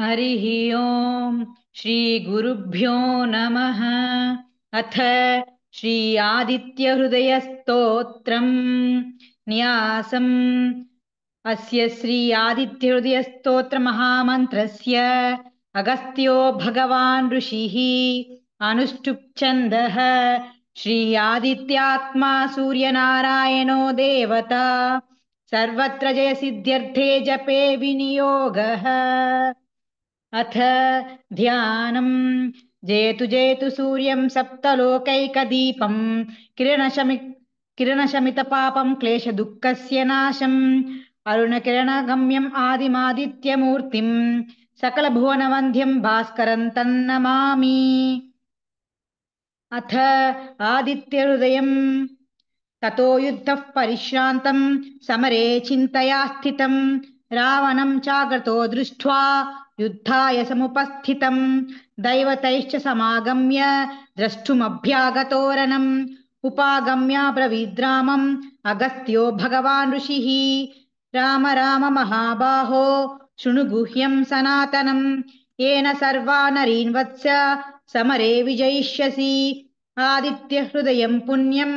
हरिः ओम् श्री गुरुभ्यो नमः। अथ श्री आदित्यहृदयस्तोत्रम् न्यासम्। अस्य श्री आदित्यहृदयस्तोत्र महामन्त्रस्य अगस्त्यो भगवान् ऋषिः अनुष्टुप् छन्दः। श्री आदित्यात्मा सूर्यनारायणो देवता सर्वत्र जयसिद्ध्यर्थे जपे विनियोगः। अथ ध्यानम्। जयतु जयतु सूर्यं सप्तलोकैकदीपं किरणशमितपापं क्लेशदुःखस्य नाशम् अरुणकिरणगम्यम् आदिमादित्यमूर्तिं सकलभुवनवन्ध्यं भास्करं तन्नमामि। अथ आदित्यहृदयम्। ततो युद्धः परिश्रान्तं समरे चिन्तया स्थितं रावणं चाग्रतो दृष्ट्वा युद्धाय समुपस्थितं दैवतैश्च समागम्य द्रष्टुमभ्यागतोरणम् उपागम्याब्रवीद्रामम् अगस्त्यो भगवान् ऋषिः। राम राम महाबाहो शृणु गुह्यं सनातनं येन सर्वा नरीन् वत्स समरे विजयिष्यसि। आदित्यहृदयं पुण्यं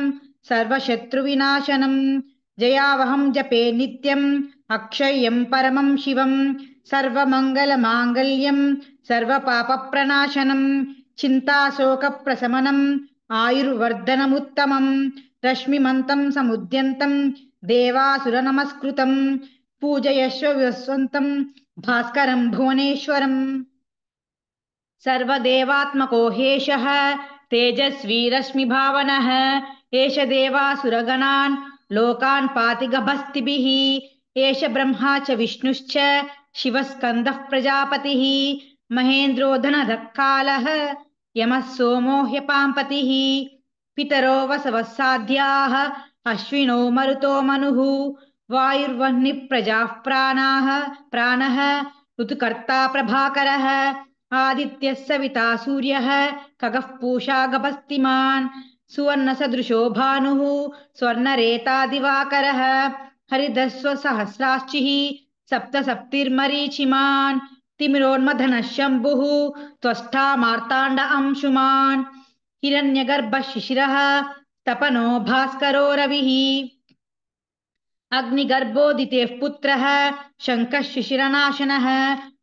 सर्वशत्रुविनाशनं जयावहं जपे नित्यम् अक्षय्यं परमं शिवं सर्वमङ्गलमाङ्गल्यं सर्वपापप्रणाशनं चिन्ताशोकप्रशमनम् आयुर्वर्धनमुत्तमं रश्मिमन्तं समुद्यन्तं देवासुरनमस्कृतं पूजयश्व विवस्वन्तं भास्करं भुवनेश्वरम्। सर्वदेवात्मको हेशः तेजस्वी रश्मिभावनः एष देवासुरगणान् लोकान् पाति गभस्तिभिः। एष ब्रह्मा च विष्णुश्च शिवस्कन्दः प्रजापतिः महेन्द्रो धनधः कालः यमः सोमो ह्यपाम्पतिः। पितरो वसवः साध्याः अश्विनो मरुतो मनुः वायुर्वह्निः प्रजाः प्राणः ऋतुकर्ता प्रभाकरः आदित्यः सविता सूर्यः खगः पूषा गभस्तिमान् सुवर्णसदृशो भानुः स्वर्णरेता दिवाकरः हरिदस्वसहस्राश्चिः सप्तसप्तिर्मरीचिमान् तिमिरोन्मथनः शम्भुः त्वष्टा मार्ताण्ड अंशुमान् हिरण्यगर्भः शिशिरः तपनो भास्करो रविः अग्निगर्भोदितेः पुत्रः शङ्खः शिशिरनाशनः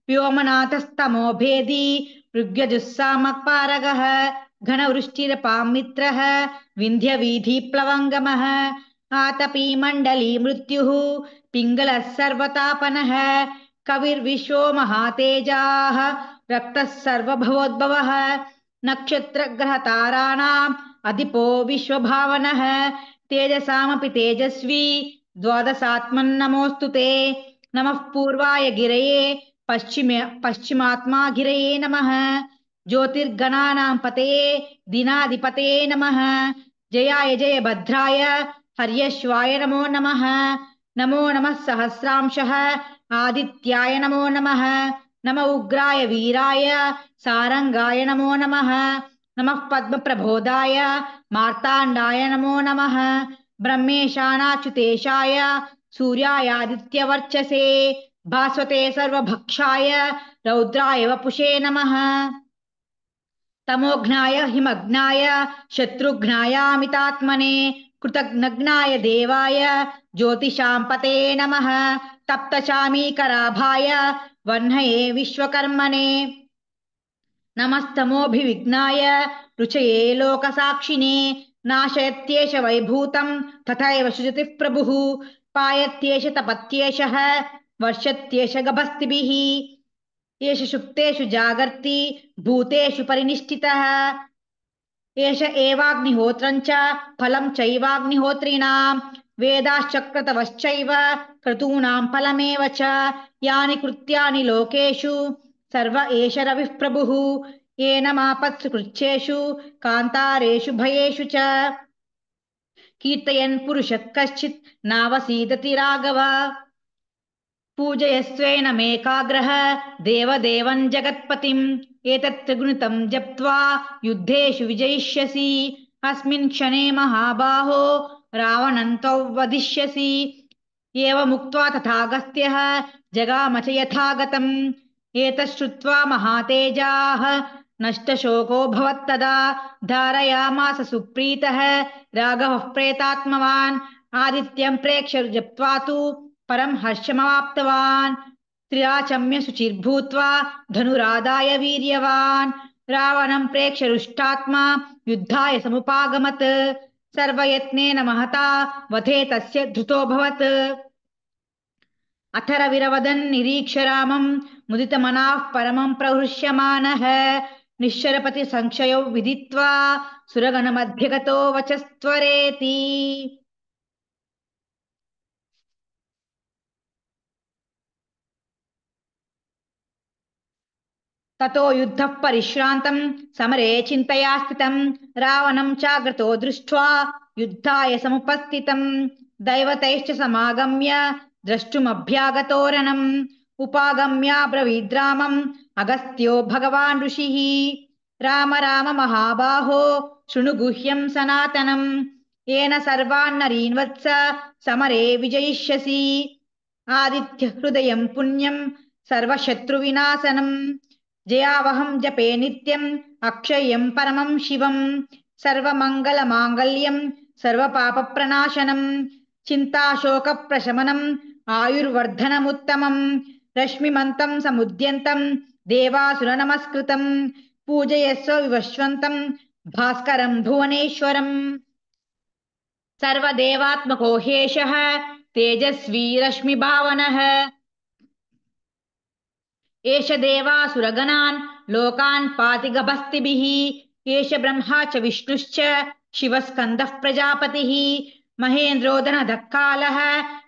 व्योमनाथस्तमो भेदी ऋग्यजुस्सामपारगः घनवृष्टिरपां मित्रः विन्ध्यवीधिप्लवङ्गमः आतपी मण्डली मृत्युः पिङ्गलः सर्वतापनः कविर्विश्वो महातेजाः रक्तः सर्वभवोद्भवः नक्षत्रग्रहताराणाम् अधिपो विश्वभावनः तेजसामपि तेजस्वी द्वादशात्मन्नमोऽस्तु ते। नमः पूर्वाय गिरये पश्चिमात्मा गिरये नमः ज्योतिर्गणानां पतये दिनाधिपतये नमः जयाय जयभद्राय हर्यश्वाय नमो नमः। नमो नमः सहस्रांशः आदित्याय नमो नमः। नम उग्राय वीराय सारंगाय नमो नमः। नमः पद्मप्रबोधाय मार्ताण्डाय नमो नमः। ब्रह्मेशानाच्युतेशाय सूर्यायादित्यवर्चसे भास्वते सर्वभक्षाय रौद्राय वपुषे नमः। तमोघ्नाय हिमग्नाय शत्रुघ्नायामितात्मने कृतघ्नाय देवाय ज्योतिषां पते नमः। तप्तचामीकराभाय वह्नये विश्वकर्मणे नमस्तमोभिविघ्नाय रुचये लोकसाक्षिणे नाशयत्येष वैभूतं तथैव सृजतिः प्रभुः पायत्येष तपत्येषः वर्षत्येष गभस्तिभिः एष सुप्तेषु जागर्ति भूतेषु परिनिष्ठितः एष एवाग्निहोत्रं च फलं चैवाग्निहोत्रिणां वेदाश्चक्रतवश्चैव क्रतूनां फलमेव च यानि कृत्यानि लोकेषु सर्व एष रविः प्रभुः येन मापत्सु कृच्छ्रेषु कान्तारेषु भयेषु च कीर्तयन् पुरुषः कश्चित् नावसीदति राघव पूजयस्वेनमेकाग्रः देवदेवं जगत्पतिम् एतत् त्रिगुणितं जप्त्वा युद्धेषु विजयिष्यसि अस्मिन् क्षणे महाबाहो रावणं त्वं वधिष्यसि एवमुक्त्वा तथागस्त्यः जगाम च यथागतम् एतच्छ्रुत्वा महातेजाः नष्टशोको भवत्तदा धारयामास सुप्रीतः राघवः प्रेतात्मवान् आदित्यं प्रेक्ष्य जप्त्वा तु परं हर्षमवाप्तवान् त्रिराचम्य शुचिर्भूत्वा धनुरादाय वीर्यवान् रावणं प्रेक्ष्य रुष्टात्मा युद्धाय समुपागमत् सर्वयत्नेन महता वधे तस्य धृतोऽभवत् अथरविरवदन् निरीक्ष्य रामं मुदितमनाः परमं प्रहृष्यमानः निश्चरपति संशयो विदित्वा सुरगणमध्यगतो वचस्त्वरेति ततो युद्धः परिश्रान्तं समरे चिन्तया स्थितं रावणं चाग्रतो दृष्ट्वा युद्धाय समुपस्थितं दैवतैश्च समागम्य द्रष्टुमभ्यागतोरणम् उपागम्याब्रवीद्रामम् अगस्त्यो भगवान् ऋषिः राम राम महाबाहो शृणु गुह्यं सनातनम् येन सर्वान् नरीन् वत्स समरे विजयिष्यसि आदित्य हृदयं पुण्यं सर्वशत्रुविनाशनम् जयावहं जपे नित्यम् अक्षयं परमं शिवं सर्वमङ्गलमाङ्गल्यं सर्वपापप्रणाशनम् चिन्ताशोकप्रशमनम् आयुर्वर्धनमुत्तमम् रश्मिमन्तं समुद्यन्तं देवासुरनमस्कृतं पूजयस्व विवस्वन्तं भास्करं भुवनेश्वरम् सर्वदेवात्मको ह्येषः तेजस्वी रश्मिभावनः एष देवासुरगणान् लोकान् पाति गभस्तिभिः एष ब्रह्मा च विष्णुश्च शिवस्कन्दः प्रजापतिः महेन्द्रो धनधक्कालः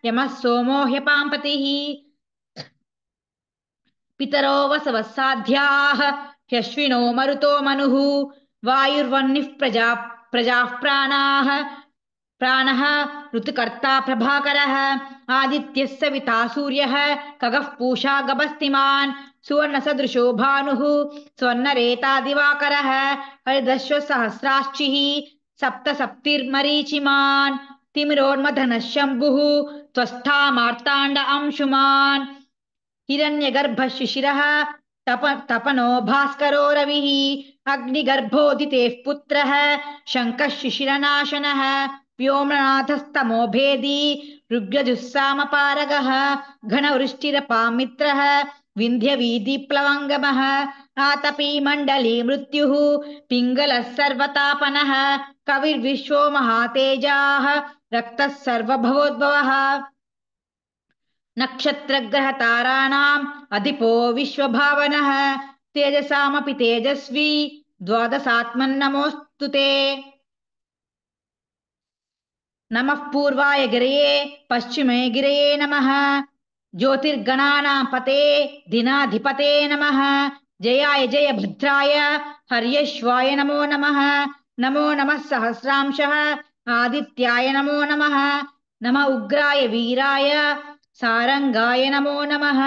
यमः सोमो ह्यपाम्पतिः पितरो वसवः साध्याः ह्यश्विनो मरुतो मनुः वायुर्वह्निः प्रजाः प्राणः ऋतुकर्ता प्रभाकरः आदित्यः सविता सूर्यः खगः पूषा गभस्तिमान् सुवर्णसदृशो भानुः स्वर्णरेता दिवाकरः हरिदश्व सहस्राश्चिः सप्त सप्तिर्मरीचिमान् तिमिरोन्मथनः शम्भुः त्वष्टा मार्ताण्ड अंशुमान् हिरण्यगर्भः शिशिरः तपनो भास्करो रविः अग्निगर्भोदितेः पुत्रः शङ्खः शिशिरनाशनः व्योमनाथस्तमो भेदी ऋग्यजुस्सामपारगः घनवृष्टिरपामित्रः विन्ध्यवीधिप्लवङ्गमः आतपी मण्डली मृत्युः पिङ्गलः सर्वतापनः कविर्विश्वो महातेजाः रक्तः सर्वभवोद्भवः नक्षत्रग्रहताराणाम् अधिपो विश्वभावनः तेजसामपि तेजस्वी द्वादशात्मन्नमोऽस्तु ते नमः पूर्वाय गिरये पश्चिमे गिरये नमः ज्योतिर्गणानां पते दिनाधिपते नमः जयाय जयभद्राय हर्यश्वाय नमो नमः नमो नमः सहस्रांशः आदित्याय नमो नमः नमः उग्राय वीराय सारंगाय नमो नमः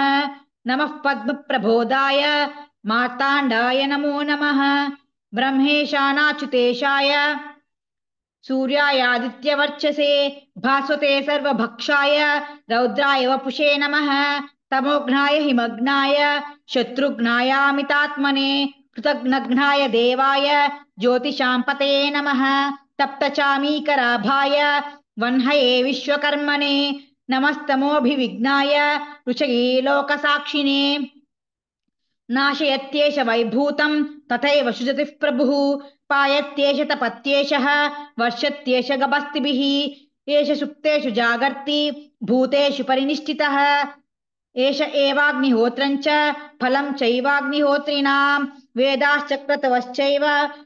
नमः पद्मप्रबोधाय मार्ताण्डाय नमो नमः ब्रह्मेशानाच्युतेशाय सूर्यायादित्यवर्चसे भास्वते सर्वभक्षाय रौद्राय वपुषे नमः तमोघ्नाय हिमग्नाय शत्रुघ्नायामितात्मने कृतघ्नघ्नाय देवाय ज्योतिषां पतये नमः तप्तचामीकराभाय वह्नये विश्वकर्मणे नमस्तमोभिविघ्नाय ऋषये लोकसाक्षिणे नाशयत्येष वैभूतं तथैव सृजतिः प्रभुः पायत्येष तपत्येषः वर्षत्येष गभस्तिभिः एष सुप्तेषु जागर्ति भूतेषु परिनिष्ठितः एष एवाग्निहोत्रं च फलं चैवाग्निहोत्रिणां वेदाश्च क्रतवश्चैव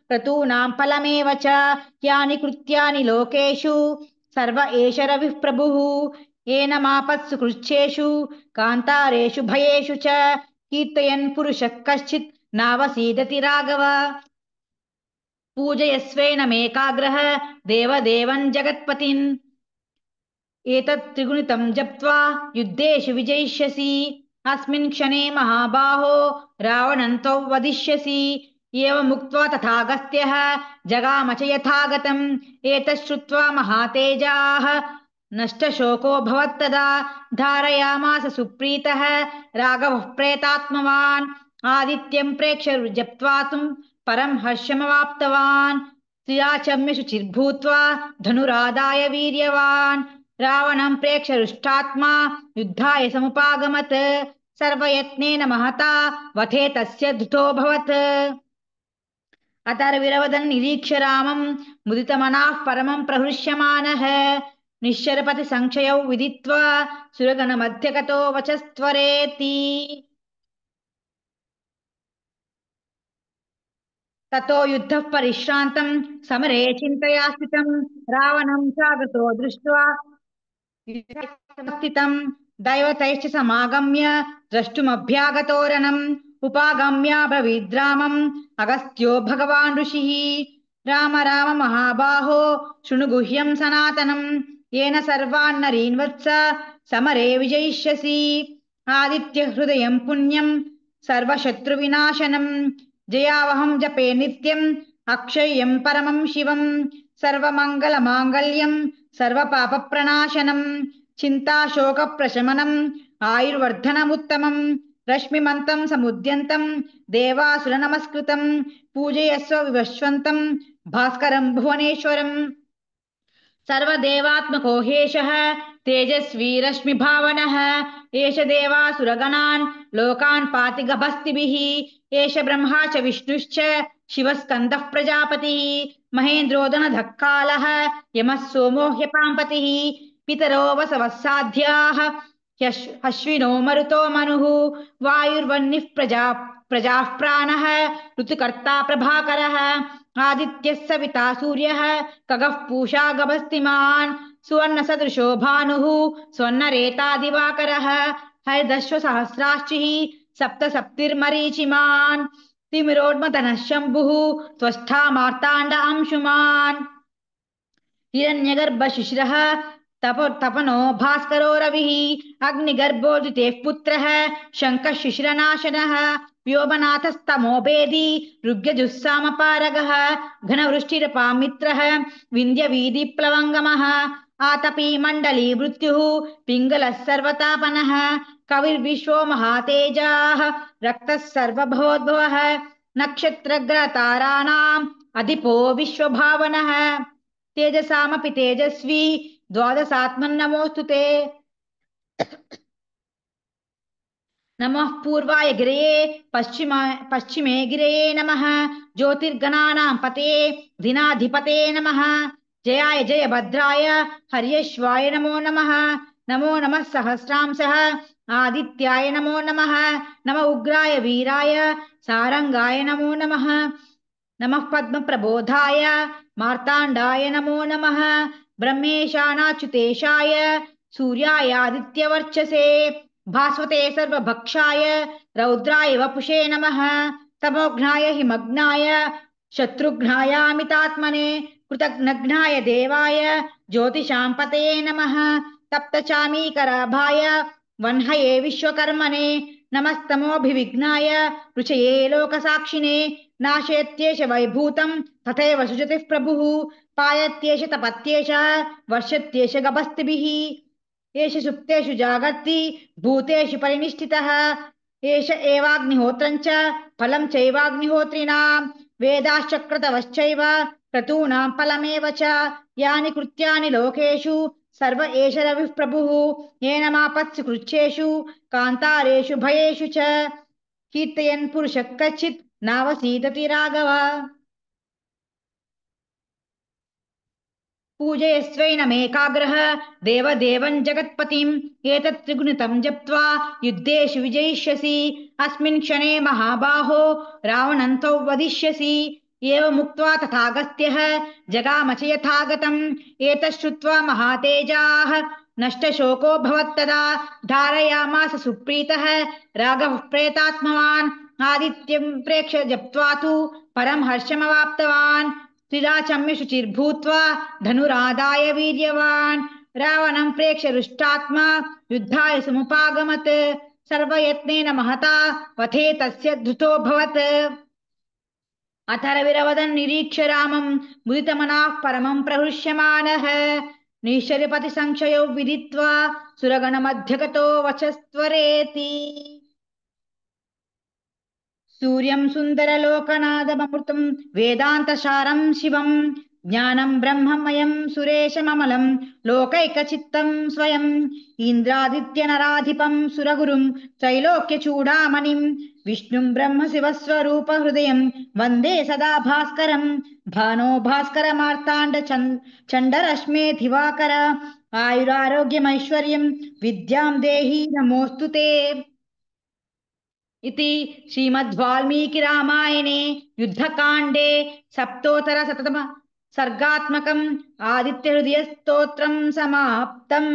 क्रतूनां फलमेव च यानि कृत्यानि लोकेषु सर्व एष रविः प्रभुः येनमापत्सु कृच्छ्रेषु कान्तारेषु भयेषु च कीर्तयन् पुरुषः कश्चित् नावसीदति राघव पूजयस्वेनमेकाग्रः देवदेवं जगत्पतिम् एतत् त्रिगुणितं जप्त्वा युद्धेषु विजयिष्यसि अस्मिन् क्षणे महाबाहो रावणं त्वं वदिष्यसि एवमुक्त्वा तथागस्त्यः जगाम च यथागतम् एतत् श्रुत्वा महातेजाः नष्टशोको भवत्तदा धारयामास सुप्रीतः राघवः प्रेतात्मवान् आदित्यं प्रेक्ष्य जप्त्वा परं हर्षमवाप्तवान् त्रिराचम्य शुचिर्भूत्वा धनुरादाय वीर्यवान् रावणं प्रेक्ष्य रुष्टात्मा युद्धाय समुपागमत् सर्वयत्नेन महता वधे तस्य धृतोऽभवत् अतर्विरवदन् निरीक्ष्य रामं मुदितमनाः परमं प्रहृष्यमानः निश्चरपति संक्षयौ विदित्वा सुरगणमध्यगतो वचस्त्वरेति ततो युद्धः परिश्रान्तं समरे चिन्तया स्थितं रावणं चागतो दृष्ट्वा स्थितं दैवतैश्च समागम्य द्रष्टुमभ्यागतोरणम् उपागम्याब्रवीद्रामम् अगस्त्यो भगवान् ऋषिः राम राम महाबाहो शृणु गुह्यं सनातनम् येन सर्वान् नरीन् वत्स समरे विजयिष्यसि आदित्य हृदयं पुण्यं सर्वशत्रुविनाशनम् जयावहं जपे नित्यम् अक्षय्यं परमं शिवम् सर्वमङ्गलमाङ्गल्यं सर्वपापप्रणाशनम् चिन्ताशोकप्रशमनम् आयुर्वर्धनमुत्तमम् रश्मिमन्तं समुद्यन्तं देवासुरनमस्कृतं पूजयस्व विवस्वन्तं भास्करं भुवनेश्वरम् सर्वदेवात्मको हेशः तेजस्वी रश्मिभावनः एष देवासुरगणान् लोकान् पाति गभस्तिभिः एष ब्रह्मा च विष्णुश्च शिवस्कन्दः प्रजापतिः महेन्द्रोदनधक्कालः यमः सोमो ह्यपाम्पतिः पितरो वसवः साध्याः अश्विनो मरुतो मनुः वायुर्वह्निः प्रजाः प्राणः ऋतुकर्ता प्रभाकरः आदित्यः सविता सूर्यः खगः पूषा गभस्तिमान् सुवर्णसदृशो भानुः स्वर्णरेता दिवाकरः हरिदश्वसहस्राश्चिः सप्तसप्तिर्मरीचिमान् तिमिरोन्मदनः शम्भुः त्वष्टा मार्ताण्ड अंशुमान् हिरण्यगर्भशिशिरः तपनो भास्करो रविः अग्निगर्भोदितेः पुत्रः शङ्खः शिशिरनाशनः व्योमनाथस्तमोभेदी ऋग्यजुस्सामपारगः घनवृष्टिरपामित्रः विन्ध्यवीधिप्लवङ्गमः आतपी मण्डली मृत्युः पिङ्गलः सर्वतापनः कविर्विश्वो महातेजाः रक्तः सर्वभवोद्भवः नक्षत्रग्रताराणाम् अधिपो विश्वभावनः तेजसामपि तेजस्वी द्वादशात्मन्नमोऽस्तु ते नमः पूर्वाय गिरये पश्चिमे गिरये नमः ज्योतिर्गणानां पते दिनाधिपते नमः जयाय जयभद्राय हर्यश्वाय नमो नमः नमो नमः सहस्रांशः आदित्याय नमो नमः नम उग्राय वीराय सारंगाय नमो नमः नमः पद्मप्रबोधाय मार्ताण्डाय नमो नमः ब्रह्मेशानाच्युतेशाय सूर्यायादित्यवर्चसे भास्वते सर्वभक्षाय रौद्राय वपुषे नमः तमोघ्नाय हिमग्नाय शत्रुघ्नायामितात्मने कृतघ्नघ्नाय देवाय ज्योतिषां नमः तप्तचामीकराभाय वह्नये विश्वकर्मणे नमस्तमोभिविघ्नाय ऋचये लोकसाक्षिणे नाशेत्येष वैभूतं तथैव सुजतिः प्रभुः पायत्येष तपत्येष वर्षत्येष गभस्तिभिः एष सुप्तेषु जागर्ति भूतेषु परिनिष्ठितः एष एवाग्निहोत्रं च फलं चैवाग्निहोत्रिणां वेदाश्चक्रतवश्चैव क्रतूनां फलमेव च यानि कृत्यानि लोकेषु सर्व एष रविः प्रभुः येन मापत्सु कृच्छेषु कान्तारेषु भयेषु च कीर्तयन् पुरुषः कश्चित् नावसीदति राघव पूजयस्वैनमेकाग्रः देवदेवं जगत्पतिम् एतत् त्रिगुणितं जप्त्वा युद्धेषु विजयिष्यसि अस्मिन् क्षणे महाबाहो रावणं त्वं वदिष्यसि एवमुक्त्वा तथागस्त्यः जगाम च यथागतम् एतत् श्रुत्वा महातेजाः नष्टशोको भवत्तदा धारयामास सुप्रीतः राघवः प्रेतात्मवान् आदित्यं प्रेक्ष्य जप्त्वा तु परं हर्षमवाप्तवान् त्रिराचम्य शुचिर्भूत्वा धनुरादाय वीर्यवान् रावणं प्रेक्ष्य रुष्टात्मा युद्धाय समुपागमत् सर्वयत्नेन महता वधे तस्य धृतोऽभवत् अथर्विरवदन् निरीक्ष्य रामं मुदितमनाः परमं प्रहृष्यमानः निश्चर्यपति संशयो विदित्वा सुरगणमध्यगतो वचस्त्वरेति सूर्यं सुन्दरलोकनादममृतं वेदान्तसारं शिवं ज्ञानं ब्रह्ममयं सुरेशममलं लोकैकचित्तं स्वयम् इन्द्रादित्यनराधिपं सुरगुरुं त्रैलोक्यचूडामणिं विष्णुं ब्रह्मशिवस्वरूपहृदयं वन्दे सदा भास्करं भानो भास्करमार्ताण्ड चण्डरश्मे दिवाकर आयुरारोग्यमैश्वर्यं विद्यां देहि नमोऽस्तु ते इति श्रीमद्वाल्मीकिरामायणे युद्धकाण्डे सप्तोत्तरशततम सर्गात्मकम् आदित्यहृदयस्तोत्रं समाप्तम्।